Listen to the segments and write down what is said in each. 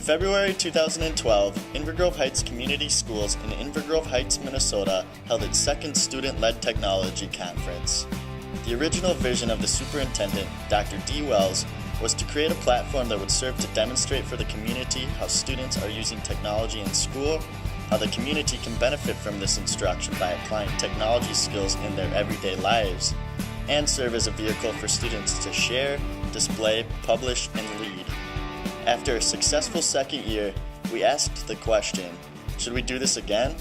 February 2012, Inver Grove Heights Community Schools in Inver Grove Heights, Minnesota held its second student-led technology conference. The original vision of the superintendent, Dr. D. Wells, was to create a platform that would serve to demonstrate for the community how students are using technology in school, how the community can benefit from this instruction by applying technology skills in their everyday lives, and serve as a vehicle for students to share, display, publish, and lead. After a successful second year, we asked the question, should we do this again?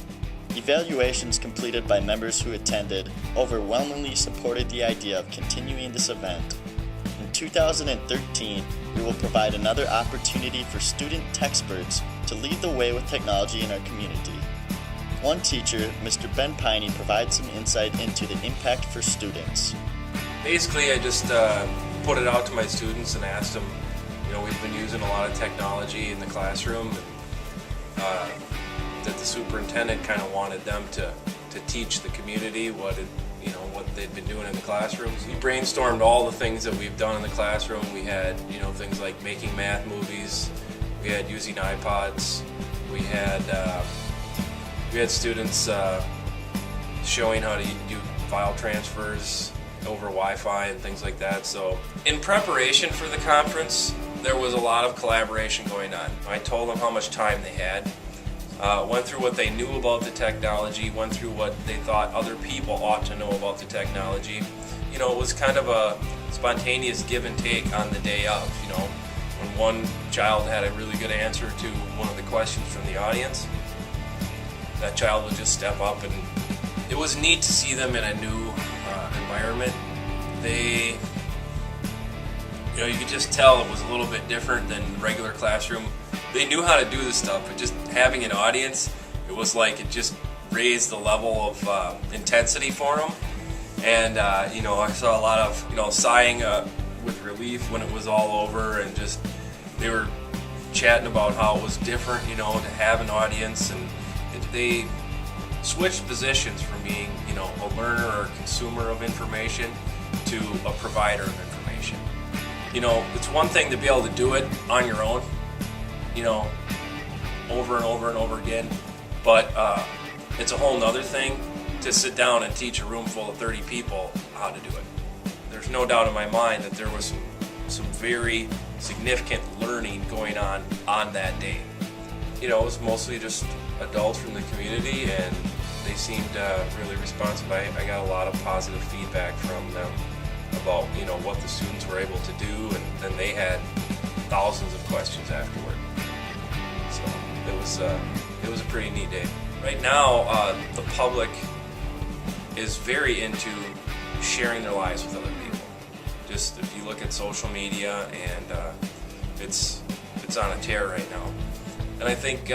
Evaluations completed by members who attended overwhelmingly supported the idea of continuing this event. In 2013, we will provide another opportunity for student techsperts to lead the way with technology in our community. One teacher, Mr. Ben Piney, provides some insight into the impact for students. Basically, I just put it out to my students and asked them, we've been using a lot of technology in the classroom, and, that the superintendent kind of wanted them to teach the community what they'd been doing in the classrooms. We brainstormed all the things that we've done in the classroom. We had things like making math movies. We had using iPods. We had students showing how to do file transfers over Wi-Fi and things like that. So in preparation for the conference, there was a lot of collaboration going on. I told them how much time they had, went through what they knew about the technology, went through what they thought other people ought to know about the technology. It was kind of a spontaneous give and take on the day of. When one child had a really good answer to one of the questions from the audience, that child would just step up, and it was neat to see them in a new environment. You could just tell it was a little bit different than the regular classroom. They knew how to do this stuff, but just having an audience, it was like it just raised the level of intensity for them. And I saw a lot of sighing with relief when it was all over, and just they were chatting about how it was different, to have an audience, and they switched positions from being, a learner or consumer of information to a provider of information. It's one thing to be able to do it on your own, over and over and over again, but it's a whole nother thing to sit down and teach a room full of 30 people how to do it. There's no doubt in my mind that there was some very significant learning going on that day. It was mostly just adults from the community, and they seemed really responsive. I got a lot of positive feedback from them about what the students were able to do, and then they had thousands of questions afterward. So it was a pretty neat day. Right now, the public is very into sharing their lives with other people. Just if you look at social media, and it's on a tear right now. And I think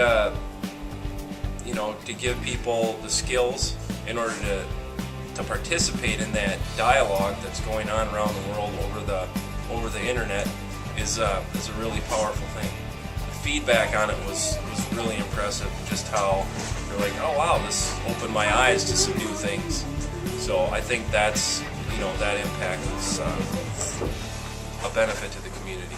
to give people the skills in order to participate in that dialogue that's going on around the world over the internet is a really powerful thing. The feedback on it was really impressive. Just how they're like, oh wow, this opened my eyes to some new things. So I think that's that impact was a benefit to the community.